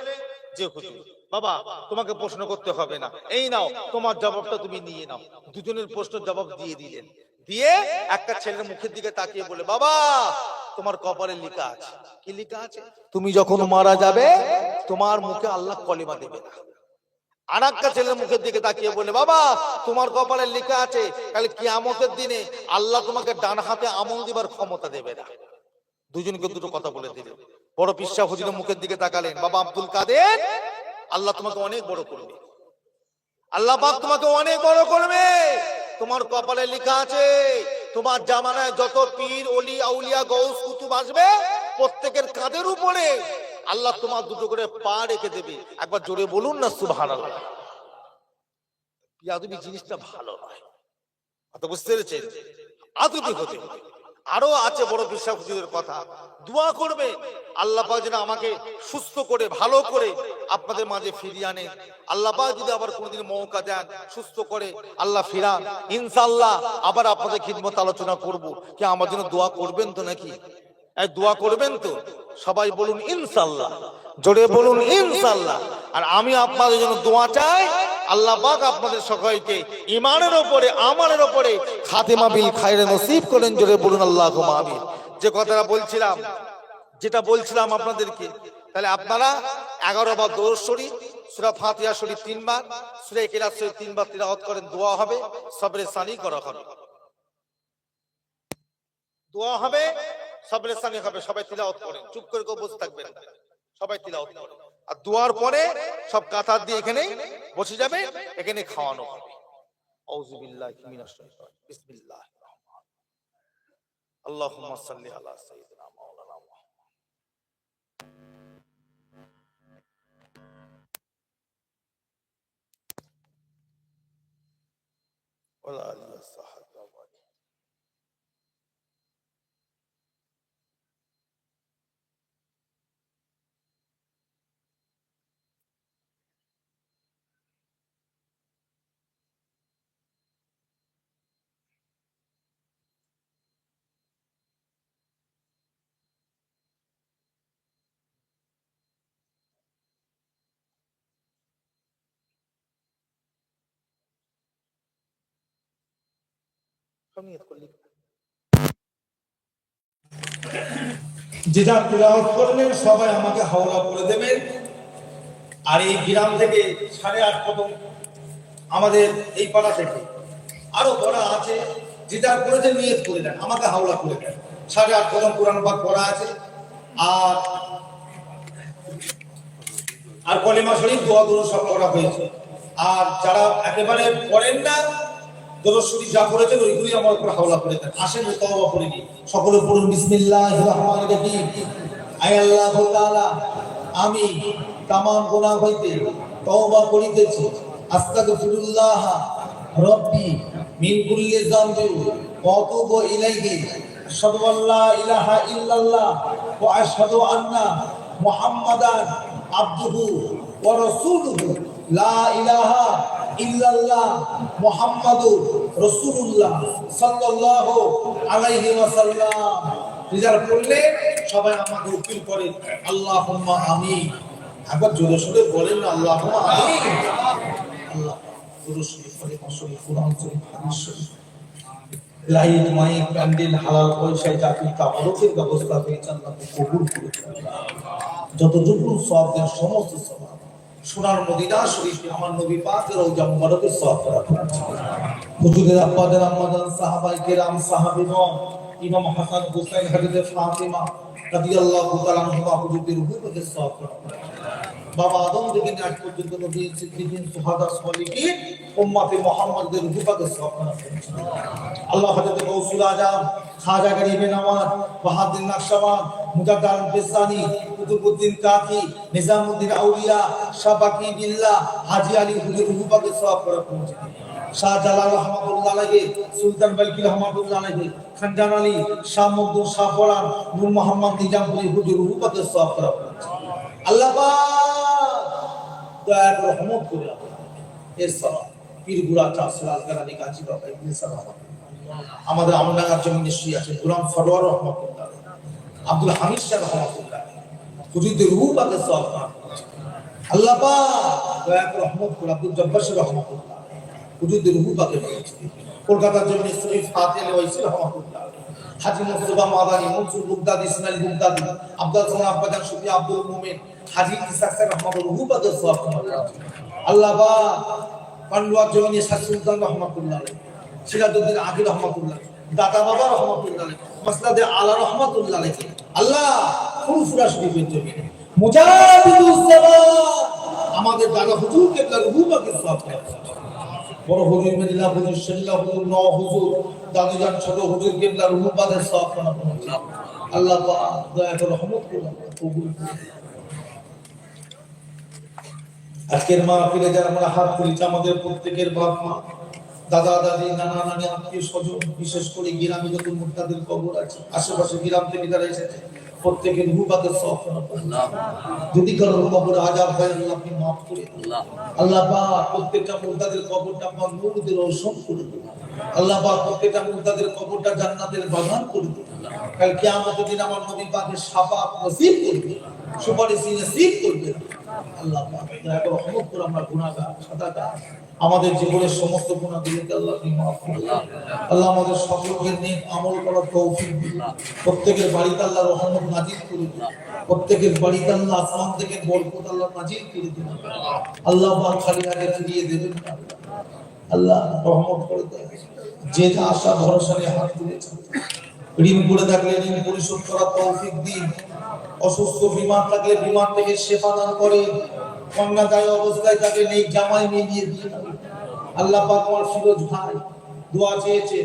যে হুজুর বাবা তোমাকে প্রশ্ন করতে হবে না, এই নাও তোমার জবাবটা তুমি নিয়ে নাও। দুজনের প্রশ্নের জবাব দিয়ে দিলেন, দিয়ে একটা ছেলের মুখের দিকে তাকিয়ে বলে বাবা তোমার কপালে লেখা আছে। কি লেখা আছে? তুমি যখন মারা যাবে তোমার মুখে আল্লাহ কলিমা দেবে না। আর একটা ছেলের মুখের দিকে তাকিয়ে বলে বাবা তোমার কপালে লেখা আছে কাল কিয়ামতের দিনে আল্লাহ তোমাকে ডান হাতে আমল দিবার ক্ষমতা দেবে না। দুজনকে দুটো কথা বলে দিলেন। বড় পিসা হুজুরের মুখের দিকে তাকালেন, বাবা আব্দুল কাদের আল্লাহ তোমাকে অনেক বড় করবে, আল্লাহ পাক তোমাকে অনেক বড় করবে। তোমার কপালে লেখা আছে তোমার জামানায় যত পীর ওলি আউলিয়া গৌস কুতুব আসবে প্রত্যেকের কাঁধের উপরে আল্লাহ তোমার দুটো করে পা রেখে দেবে। একবার জোরে বলুন না সুবহানাল্লাহ। ইয়াদুবি জিনিসটা ভালো নয়, কথা বুঝতে পেরেছেন? আদুবি হতে হবে। আরো আছে বড় বিশ্বাস হুজুরের কথা, দোয়া করবে আল্লাহ পাক যেন আমাকে সুস্থ করে ভালো করে আপনাদের মাঝে ফিরিয়ে আনে। আল্লাহ পাক যদি আবার কোনোদিন মৌকা দেন সুস্থ করে আল্লাহ ফিরান, ইনশাআল্লাহ আবার আপনাদের খিদমত আলোচনা করব। কি আমার জন্য দোয়া করবেন তো নাকি? দোয়া করবেন তো? সবাই বলুন ইনশাআল্লাহ, জোরে বলুন ইনশাআল্লাহ। আর আমি আপনাদের জন্য দোয়া চাই আল্লাহ পাক আপনাদের সকলকে ঈমানের উপরে আমলের উপরে খাতিমা বিল খায়রে নসিব করেন, জোরে বলুন আল্লাহুম্মা আমিন। যে কথাটা বলছিলাম, যেটা বলছিলাম আপনাদেরকে, তাহলে আপনারা 11 বার দরুদ শরীফ, সূরা ফাতিহা শরীফ 3 বার, সূরা ইখলাস শরীফ 3 বার তিলাওয়াত করেন, দোয়া হবে, সবরে সানি করা হবে, দোয়া হবে, সবরে সানি হবে। সবাই তিলাওয়াত করেন, চুপ করে কেউ বসে থাকবেন না, সবাই তিলাওয়াত করেন। আর দোয়ার পরে সব কাতার দিয়ে এখানে বসে যাবে, এখানে খাওয়ানো হবে। আউযু বিল্লাহি মিনাশ শাইতানির রাজিম, বিসমিল্লাহির রহমানির রহিম, আল্লাহুম্মা সাল্লি আলা সাইয়্যিদিনা মাওলানা মুহাম্মদ ওয়া আলা আলিহি ওয়া সাহবিহি। যেটা তিলাওয়াত করলেন সবাই আমাকে হাওলা করে দেবেন। আর এই গ্রাম থেকে 8.5 কদম আমাদের এই পাড়া থেকে আরো বড় আছে যেটা করেছে নিয়ত করে দেন, আমাকে হাওলা করে দেন। 8.5 কলম কোরআন পাক পড়া আছে, আর আর কলেমা শরীফ দোয়া দরুদ সব করা হয়েছে। আর যারা একেবারে পড়েন না, দরুদ শরীফ যা করেছেন ওইগুলি আমার উপর হাওলা করে দেন। আসেন তওবা করে নিই, সকলে পড়ুন বিসমিল্লাহির রহমানির রহিম। আয় আল্লাহ তাআলা, আমি তামাম গুনাহ হইতে তওবা করিতেছি। আস্তাগফিরুল্লাহ রব্বি মিন কুল্লি যামবি ওয়া আতুবু ইলাইহি। আশহাদু আল্লা ইলাহা ইল্লাল্লাহ ওয়া আশহাদু আন্না মুহাম্মাদান আবদুহু ওয়া রাসূলুহু। লা ইলাহা ইল্লাল্লাহ মুহাম্মাদুর রাসূলুল্লাহ সাল্লাল্লাহু আলাইহি ওয়াসাল্লাম। যারা পড়লে সবাই আমাকে উকিল করে আল্লাহুম্মা আমিন। একবার জোরে সোরে বলেন না আল্লাহুম্মা আমিন। আল্লাহ জোরে সোরে পড়ে মাসুল কোরআন শরীফ হাদিস শরীফ লাইট মাইক প্যান্ডেল হালাল পয়সায় জাতি তাবরকের ব্যবস্থা হয়েছে, আল্লাহ কবুল করে। যতটুকু সওয়াব দেন সমস্ত সওয়াব সোনার মদিনা শরীফে আমার নবী পাকের রওজা মুবারকের সওয়াব রাখুন। হুজুরের আব্বাদের আম্মাজান সাহাবায়ে কেরাম সাহাবীগণ, ইমাম হাসান হুসাইন হযরত ফাতিমা রাদিয়াল্লাহু তাআলা আনহুমা হুজুরদের রূহের সওয়াব রাখুন। বাবা আদম থেকে আজ পর্যন্ত নবী সিদ্দিকিন সুহাদা সালিহিন উম্মতে মুহাম্মাদের রূহের সওয়াব রাখুন। আল্লাহ হযরত গৌসুল আজম খাজা গরিবে নওয়াজ বাহাদুর নকশবন্দ মুজাদ্দিদ আল-ফিসানি কুতুবউদ্দিন কাকি নিজামউদ্দিন আউলিয়া শাবাকি বিল্লাহ হাজী আলী হুজুর রূহের সওয়াব রাখুন। শাহজালাল রহমাতুল্লাহ আলাইহি, সুলতান বালকি রহমাতুল্লাহ আলাইহি, খানজান আলী, শাহ মখদুম শাহ ফরান, নূর মোহাম্মদ নিজামপুরী হুজুর রূহের সওয়াব রাখুন। আল্লাহ পাক দয়া করে রহমত করে এর সওয়াব পীরগুড়া চাষলাল গালানি কাজী বাবা ইবনে সালাম, আমাদের আমডাঙ্গার জমিনে শুয়ে আছে গোলাম সরওয়ার রহমাতুল্লাহ, আব্দুল হামিদ শাহ রহমাতুল্লাহ, হুজুরদের রূহের সওয়াব রাখুন। আল্লাহ পাক দয়া করে রহমত করে আব্দুল জব্বার শাহ রহমাতুল্লাহ, হুজুরদের রূহের কলকাতার জমিনে শরীফ ফাতিল ওয়াইসি রহমাতুল্লাহ, হাজী মুস্তাফা মাদানী, মনসুর বুগদাদি, ইসমাইল বুগদাদি, আব্দুল সালাম আব্বাজান সুফি আব্দুল মুমিন, হাজী ইসাক স্যার রহমাতুল্লাহ রূহের সওয়াব রাখুন। আল্লাহ পাক পান্ডুয়ার জমিনে শাহ সুলতান রহমাতুল্লাহ, সিরাজউদ্দিন আকিব রহমাতুল্লাহ, দাদা বাবা রহমাতুল্লাহ, মাসলাদে আলা রহমাতুল্লাহ আলাইহি, আল্লাহ ফুরফুরা শরীফের জমিনে মুজাহিদুস জামান আমাদের দাদা হুজুর কেবলার রূহের সওয়াব রাখুন। বড় হুজুর মেদিনা হুজুর শরীলা হুজুর নওয়া হুজুর দাদুজান ছোট হুজুর কেবলার রূহের সওয়াব রাখুন। আল্লাহ পাক দয়া করে রহমত করুন, কবুল করুন। আজকের মাহফিলে যারা আমরা হাত তুলেছি আমাদের প্রত্যেকের বাপ মা, দাদা দাদি, নানা নানি, আত্মীয় স্বজন, বিশেষ করে গ্রামে যত মুর্তাদের কবর আছে, আশেপাশে গ্রাম থেকে যারা এসেছে প্রত্যেকের রূহের সওয়াব রাখুন। যদি কারোর কবর আযাব হয় আল্লাহ আপনি মাফ করে দিন। আল্লাহ পাক প্রত্যেকটা মুর্তাদের কবরটা আপনার নূর দিয়ে রোশন করে দিন। আল্লাহ পাক প্রত্যেকটা মুর্তাদের কবরটা জান্নাতের বাগান করে দিন। কাল কিয়ামতের দিন আমার নবী পাকের শাফাআত নসিব করবে, সুপারিশ নসিব করবে। আল্লাহ পাক দয়া করে রহমত করে আমরা গুনাহগার সাদাগার আমাদের জীবনের সমস্ত গুনাহগুলোকে আল্লাহ আপনি মাফ করুন। আল্লাহ আমাদের সকলকে নেক আমল করার তৌফিক দিন। প্রত্যেকের বাড়িতে আল্লাহ রহমত নাজিল করে দিন। প্রত্যেকের বাড়িতে আল্লাহ আসমান থেকে বরকত আল্লাহ নাজিল করে দিন। আল্লাহ পাক খালি হাতে ফিরিয়ে দেবেন না। আল্লাহ রহমত করে দেন। যে যা আশা ভরসা নিয়ে হাত তুলেছেন, ঋণ করে থাকলে ঋণ পরিশোধ করার তৌফিক দিন। অসুস্থ বিমার থাকলে বিমার থেকে শেফা দান করেন। কন্যাদায়ী অবস্থায় তাকে নেক জামাই মিলিয়ে দিন। আল্লাহ পাক আমার ফিরোজ ভাই দোয়া চেয়েছে,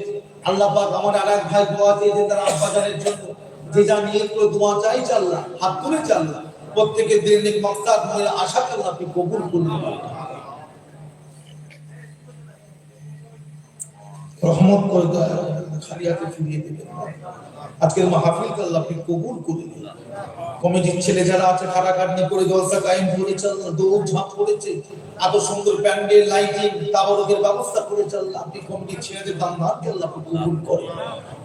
আল্লাহ পাক আমার আরেক ভাই দোয়া চেয়েছে তার আব্বাজানের জন্য। যে যা নিয়ত করে দোয়া চাইছে আল্লাহ হাত তুলে আল্লাহ প্রত্যেকের দিনের নেক মাকসাদ মনের আশাকে আল্লাহ আপনি কবুল করুন, রহমত করে দেন, খালি হাতে ফিরিয়ে দিবেন। আজকের মাহফিলকে আল্লাহ আপনি কবুল করে দিন। কমিটির ছেলে যারা আছে খাটাখাটনি করে জলসা কায়েম করেছে, দৌড় ঝাঁপ করেছে, এত সুন্দর প্যান্ডেল লাইটিং তাবারকের ব্যবস্থা করেছে আল্লাহ আপনি কমিটির ছেলেদের দান ধারকে আল্লাহ আপনি কবুল করেন,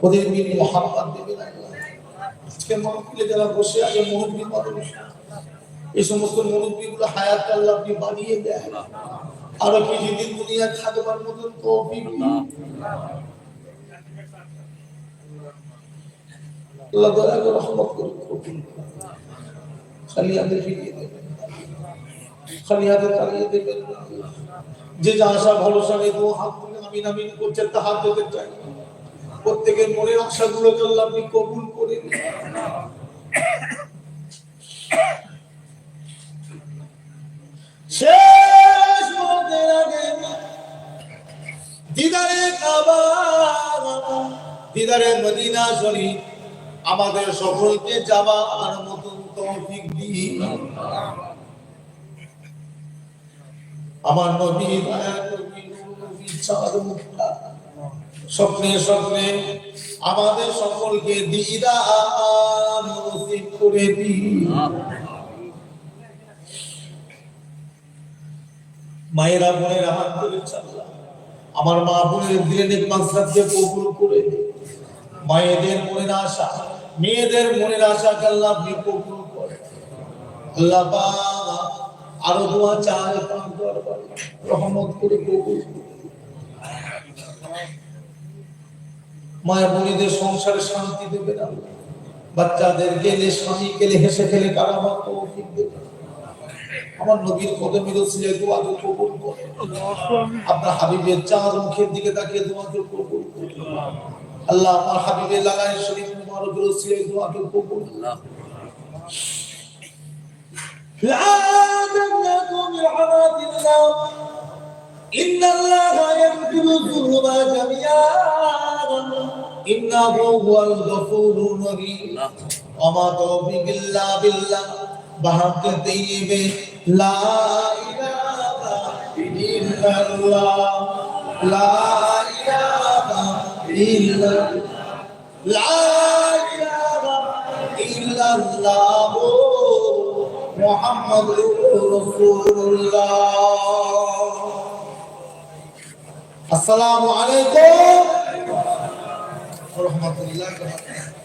ওদের মিল মুহাব্বত দেবেন আল্লাহ। আজকের মাহফিলে যারা বসে আছে মুরব্বি মানুষ, এই সমস্ত মুরব্বিগুলো হায়াত আল্লাহ আপনি বাড়িয়ে দেন, আরো কিছু দিন দুনিয়া থাকবার মতন তৌফিক দিন। আল্লাহ দয়া করে রহমত করুন, খালি হাতে ফিরিয়ে দেবেন, খালি হাতে তাড়িয়ে দেবেন। যে যা আশা ভরসা নেই তো হাত তুলে আমিন আমিন করছে, তা হাত দিতে চাই। প্রত্যেকের মনের আশাগুলোকে আল্লাহ আপনি কবুল করে নিন। শেষ মুহূর্তের আগে দিদারে কাবা, দিদারে মদিনা শরীফ আমাদের সকলকে যাবার মতন তৌফিক দিন। আমার নবী দয়ার নবী নবী চাঁদ মুক্তা স্বপ্নে স্বপ্নে আমাদের সকলকে দিদার নসিব করে দিন। মায়েরা বোনেরা হাত তুলে চাল্লা, আমার মা বোনের দিলের মাকসাদকে কবুল করে দিন। মায়েদের মনের আশা, মেয়েদের মনের আশাকে আল্লাহ আপনি কবুল করেন। আল্লাহ পাক আরো দোয়া চায় পাক দরবারে রহমত করে কবুল করুন। মায়ের বোনেদের সংসারে শান্তি দেবেন আল্লাহ, বাচ্চাদের গেলে স্বামী গেলে হেসে খেলে কারাবার তৌফিক দেবেন। আমার নবীর কদমের ওসিলায় দোয়াকে কবুল করেন। আপনার হাবিবের চাঁদ মুখের দিকে তাকিয়ে দোয়াকে কবুল করেন। আল্লাহ আমার হাবিবের লাগায় শরীফ মুবারকের ওসিলায় দোয়াকে কবুল আল্লাহ। لا تقنطوا من رحمة الله إن الله يغفر الذنوب جميعا إنه هو الغفور الرحيم وما توفيق إلا بالله بحق طيب لا إله إلا الله لا إله إلا لا إله إلا الله محمد رسول الله السلام عليكم ورحمة الله وبركاته